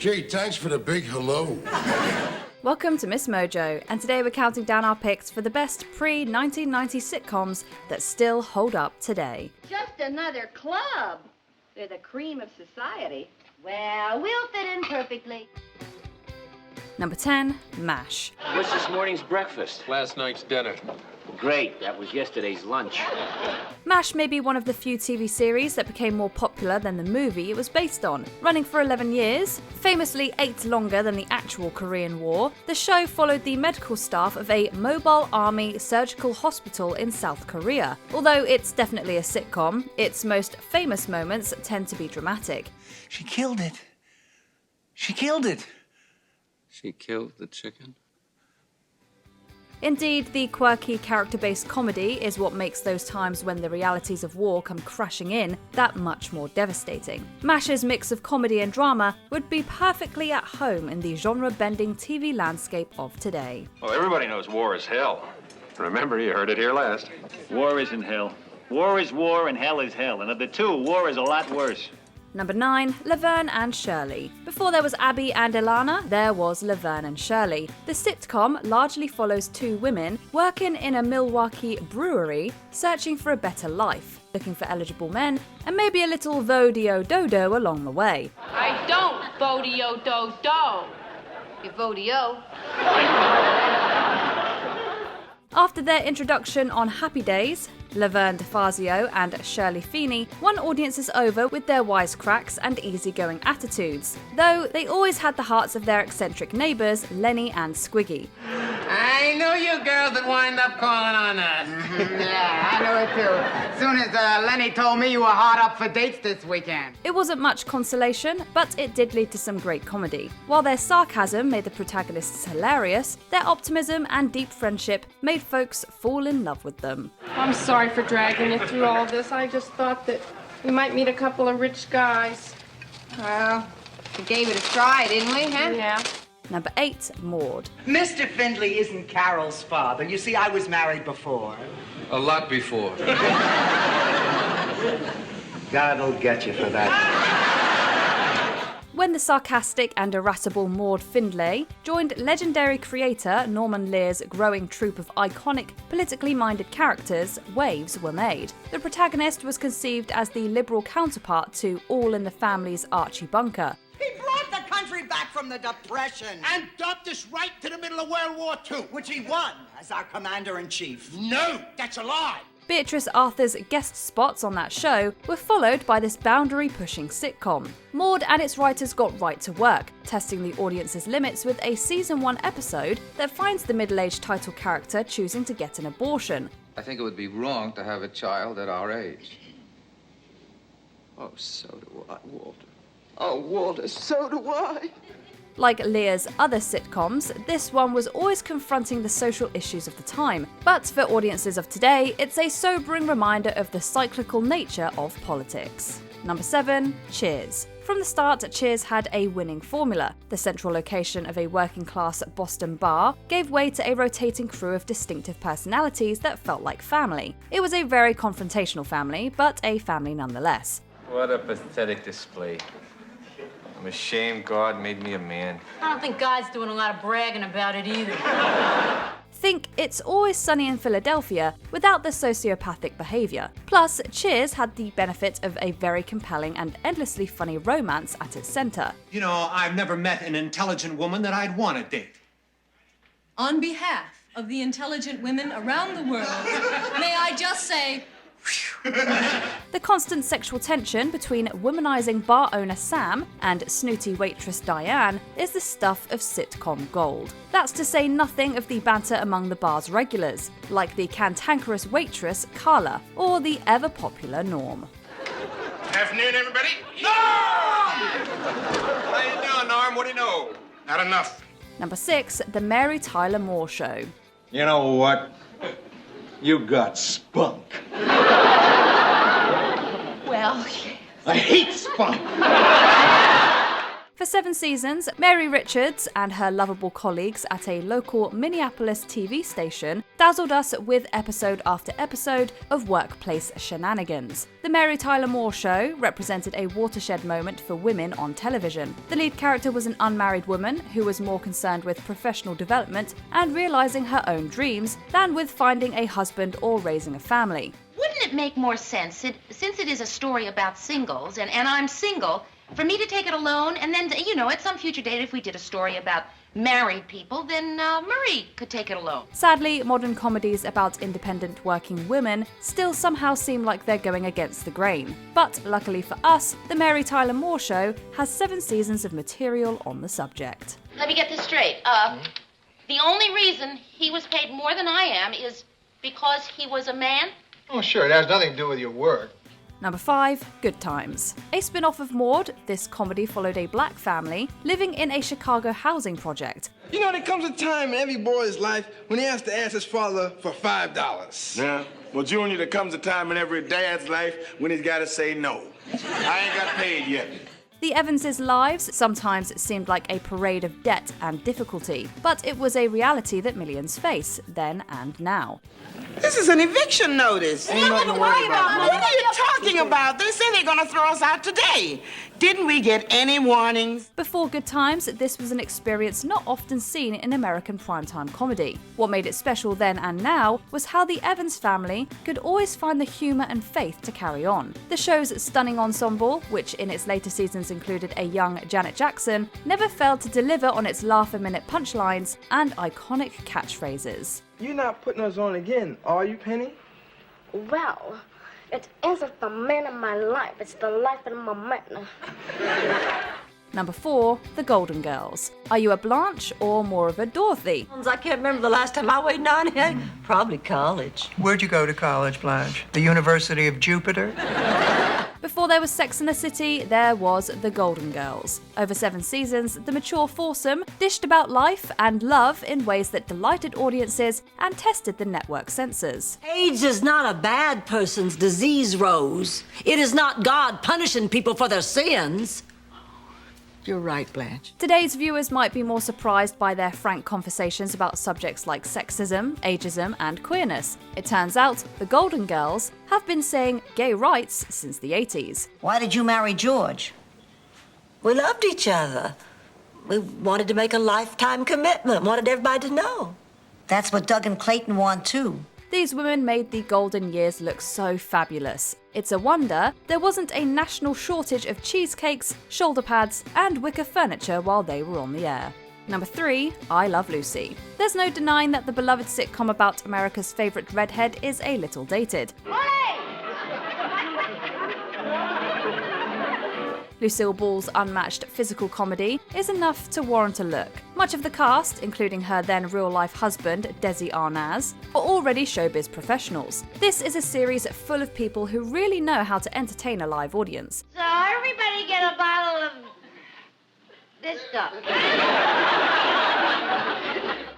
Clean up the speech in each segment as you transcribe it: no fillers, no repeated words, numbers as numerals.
Gee, thanks for the big hello. Welcome to MsMojo, and today we're counting down our picks for the best pre-1990 sitcoms that still hold up today. Just another club. They're the cream of society. Well, we'll fit in perfectly. Number 10, MASH. What's this morning's breakfast? Last night's dinner. Great, that was yesterday's lunch. MASH may be one of the few TV series that became more popular than the movie it was based on. Running for 11 years, famously 8 longer than the actual Korean War, the show followed the medical staff of a mobile army surgical hospital in South Korea. Although it's definitely a sitcom, its most famous moments tend to be dramatic. She killed it. She killed it. She killed the chicken? Indeed, the quirky character-based comedy is what makes those times when the realities of war come crashing in that much more devastating. MASH's mix of comedy and drama would be perfectly at home in the genre-bending TV landscape of today. Well, everybody knows war is hell. Remember, you heard it here last. War isn't hell. War is war and hell is hell. And of the two, war is a lot worse. Number 9, Laverne and Shirley. Before there was Abby and Ilana, there was Laverne and Shirley. The sitcom largely follows 2 women working in a Milwaukee brewery, searching for a better life, looking for eligible men, and maybe a little vo-dio-do-do along the way. I don't vo-dio-do-do. You vo-dio. After their introduction on Happy Days, Laverne DeFazio and Shirley Feeney won audiences over with their wisecracks and easygoing attitudes, though they always had the hearts of their eccentric neighbours, Lenny and Squiggy. I knew you girls would wind up calling on us. Yeah, I knew it too. As soon as Lenny told me you were hard up for dates this weekend. It wasn't much consolation, but it did lead to some great comedy. While their sarcasm made the protagonists hilarious, their optimism and deep friendship made folks fall in love with them. I'm sorry for dragging you through all this. I just thought that we might meet a couple of rich guys. Well, we gave it a try, didn't we, huh? Yeah. Number 8, Maude. Mr. Findlay isn't Carol's father. You see, I was married before. A lot before. God'll get you for that. When the sarcastic and irascible Maude Findlay joined legendary creator Norman Lear's growing troupe of iconic, politically minded characters, waves were made. The protagonist was conceived as the liberal counterpart to All in the Family's Archie Bunker. He brought the country back from the Depression. And dumped us right to the middle of World War II. Which he won as our commander-in-chief. No, that's a lie. Beatrice Arthur's guest spots on that show were followed by this boundary-pushing sitcom. Maude and its writers got right to work, testing the audience's limits with a season 1 episode that finds the middle-aged title character choosing to get an abortion. I think it would be wrong to have a child at our age. Oh, so do I, Walter. Oh, Walter, so do I. Like Lear's other sitcoms, this one was always confronting the social issues of the time. But for audiences of today, it's a sobering reminder of the cyclical nature of politics. Number 7, Cheers. From the start, Cheers had a winning formula. The central location of a working-class Boston bar gave way to a rotating crew of distinctive personalities that felt like family. It was a very confrontational family, but a family nonetheless. What a pathetic display. I'm ashamed God made me a man. I don't think God's doing a lot of bragging about it either. Think It's Always Sunny in Philadelphia without the sociopathic behaviour. Plus, Cheers had the benefit of a very compelling and endlessly funny romance at its centre. You know, I've never met an intelligent woman that I'd want to date. On behalf of the intelligent women around the world, may I just say, The constant sexual tension between womanizing bar owner Sam and snooty waitress Diane is the stuff of sitcom gold. That's to say nothing of the banter among the bar's regulars, like the cantankerous waitress Carla or the ever-popular Norm. Afternoon, everybody. No! How you doing, Norm? What do you know? Not enough. Number 6, The Mary Tyler Moore Show. You know what? You got spunk. Well, I hate spunk. For 7 seasons, Mary Richards and her lovable colleagues at a local Minneapolis TV station dazzled us with episode after episode of workplace shenanigans. The Mary Tyler Moore Show represented a watershed moment for women on television. The lead character was an unmarried woman who was more concerned with professional development and realizing her own dreams than with finding a husband or raising a family. Wouldn't it make more sense, since it is a story about singles, and I'm single, for me to take it alone, and then, at some future date, if we did a story about married people, then Murray could take it alone. Sadly, modern comedies about independent working women still somehow seem like they're going against the grain. But luckily for us, The Mary Tyler Moore Show has 7 seasons of material on the subject. Let me get this straight. The only reason he was paid more than I am is because he was a man? Oh, sure, it has nothing to do with your work. Number 5, Good Times. A spin-off of Maude, this comedy followed a black family living in a Chicago housing project. You know, there comes a time in every boy's life when he has to ask his father for $5. Yeah? Well, Junior, there comes a time in every dad's life when he's got to say no. I ain't got paid yet. The Evans' lives sometimes seemed like a parade of debt and difficulty, but it was a reality that millions face, then and now. This is an eviction notice. Ain't nothing to worry about. What are you talking about? They say they're going to throw us out today. Didn't we get any warnings? Before Good Times, this was an experience not often seen in American primetime comedy. What made it special then and now was how the Evans family could always find the humour and faith to carry on. The show's stunning ensemble, which in its later seasons included a young Janet Jackson, never failed to deliver on its laugh-a-minute punchlines and iconic catchphrases. You're not putting us on again, are you, Penny? Well, it isn't the man of my life, it's the life of my man. Number 4, The Golden Girls. Are you a Blanche or more of a Dorothy? I can't remember the last time I weighed 98. Probably college. Where'd you go to college, Blanche? The University of Jupiter? Before there was Sex and the City, there was The Golden Girls. Over 7 seasons, the mature foursome dished about life and love in ways that delighted audiences and tested the network censors. AIDS is not a bad person's disease, Rose. It is not God punishing people for their sins. You're right, Blanche. Today's viewers might be more surprised by their frank conversations about subjects like sexism, ageism, and queerness. It turns out the Golden Girls have been saying gay rights since the 80s. Why did you marry George? We loved each other. We wanted to make a lifetime commitment, wanted everybody to know. That's what Doug and Clayton want, too. These women made the golden years look so fabulous. It's a wonder there wasn't a national shortage of cheesecakes, shoulder pads, and wicker furniture while they were on the air. Number 3, I Love Lucy. There's no denying that the beloved sitcom about America's favourite redhead is a little dated. Lucille Ball's unmatched physical comedy is enough to warrant a look. Much of the cast, including her then real-life husband, Desi Arnaz, are already showbiz professionals. This is a series full of people who really know how to entertain a live audience. So everybody get a bottle of this stuff.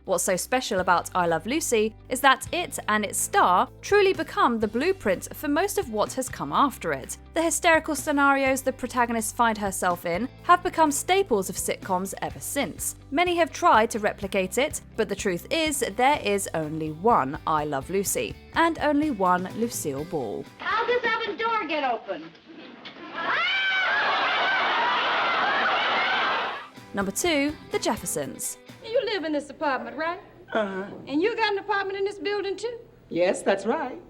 What's so special about I Love Lucy is that it and its star truly become the blueprint for most of what has come after it. The hysterical scenarios the protagonist finds herself in have become staples of sitcoms ever since. Many have tried to replicate it, but the truth is there is only one I Love Lucy, and only one Lucille Ball. How'd this oven door get open? Number 2, The Jeffersons. You live in this apartment, right? Uh-huh. And you got an apartment in this building, too? Yes, that's right.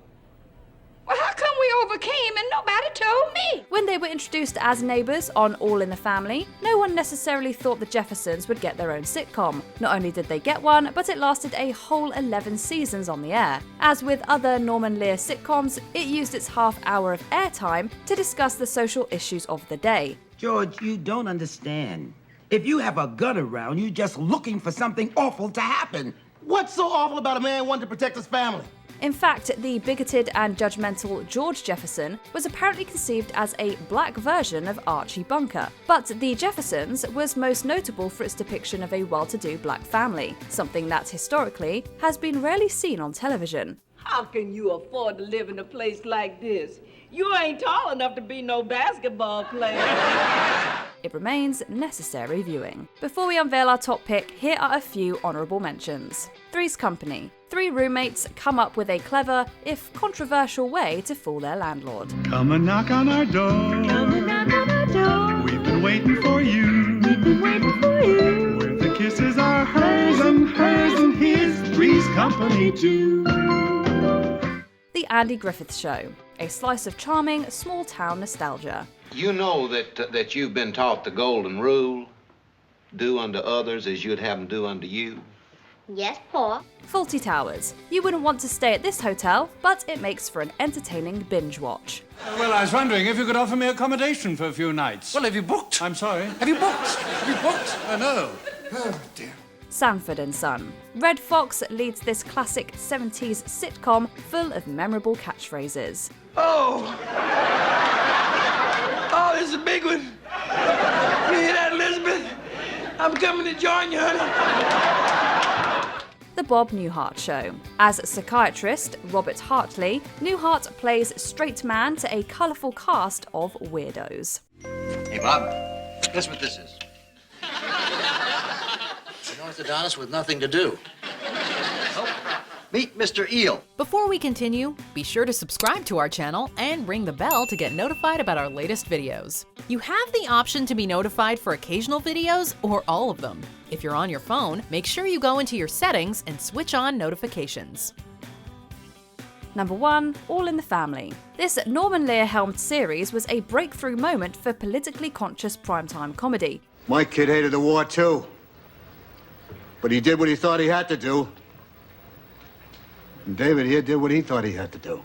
Well, how come we overcame and nobody told me? When they were introduced as neighbours on All in the Family, no one necessarily thought the Jeffersons would get their own sitcom. Not only did they get one, but it lasted a whole 11 seasons on the air. As with other Norman Lear sitcoms, it used its half hour of airtime to discuss the social issues of the day. George, you don't understand. If you have a gun around, you're just looking for something awful to happen. What's so awful about a man wanting to protect his family? In fact, the bigoted and judgmental George Jefferson was apparently conceived as a black version of Archie Bunker. But The Jeffersons was most notable for its depiction of a well-to-do black family, something that historically has been rarely seen on television. How can you afford to live in a place like this? You ain't tall enough to be no basketball player. it remains necessary viewing. Before we unveil our top pick, here are a few honourable mentions. Three's Company. 3 roommates come up with a clever, if controversial, way to fool their landlord. Come and knock on our door. Come and knock on our door. We've been waiting for you. We've been waiting for you. Where the kisses are hers and his. Three's Company too. The Andy Griffith Show. A slice of charming, small-town nostalgia. You know that you've been taught the golden rule. Do unto others as you'd have them do unto you. Yes, Pa. Fawlty Towers. You wouldn't want to stay at this hotel, but it makes for an entertaining binge watch. Well, I was wondering if you could offer me accommodation for a few nights. Well, have you booked? I'm sorry. Have you booked? Have you booked? Oh, no. Oh, dear. Sanford and Son. Red Fox leads this classic 70s sitcom full of memorable catchphrases. Oh, this is a big one. You hear that, Elizabeth? I'm coming to join you, honey. The Bob Newhart Show. As psychiatrist Robert Hartley, Newhart plays straight man to a colourful cast of weirdos. Hey, Bob, guess what this is? An orthodontist with nothing to do. Meet Mr. Eel. Before we continue, be sure to subscribe to our channel and ring the bell to get notified about our latest videos. You have the option to be notified for occasional videos or all of them. If you're on your phone, make sure you go into your settings and switch on notifications. Number 1, All in the Family. This Norman Lear-helmed series was a breakthrough moment for politically conscious primetime comedy. My kid hated the war too. But he did what he thought he had to do. And David here did what he thought he had to do.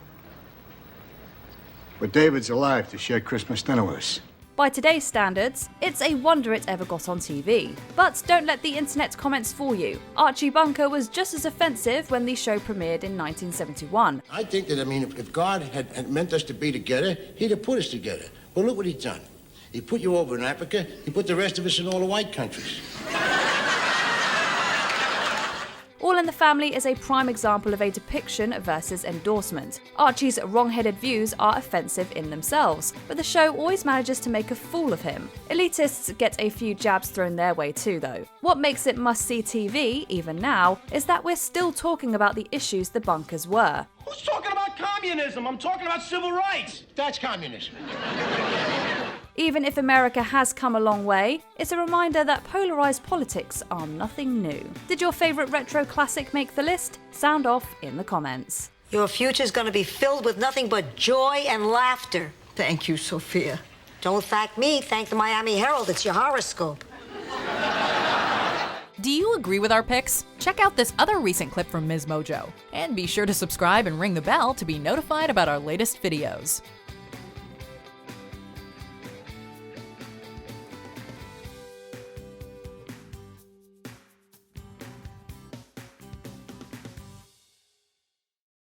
But David's alive to share Christmas dinner with us. By today's standards, it's a wonder it ever got on TV. But don't let the internet comments fool you. Archie Bunker was just as offensive when the show premiered in 1971. I think that, if God had meant us to be together, he'd have put us together. Well, look what he's done. He put you over in Africa, he put the rest of us in all the white countries. All in the Family is a prime example of a depiction versus endorsement. Archie's wrong-headed views are offensive in themselves, but the show always manages to make a fool of him. Elitists get a few jabs thrown their way too, though. What makes it must-see TV, even now, is that we're still talking about the issues the bunkers were. Who's talking about communism? I'm talking about civil rights. That's communism. Even if America has come a long way, it's a reminder that polarized politics are nothing new. Did your favorite retro classic make the list? Sound off in the comments. Your future's gonna be filled with nothing but joy and laughter. Thank you, Sophia. Don't thank me, thank the Miami Herald. It's your horoscope. Do you agree with our picks? Check out this other recent clip from MsMojo. And be sure to subscribe and ring the bell to be notified about our latest videos.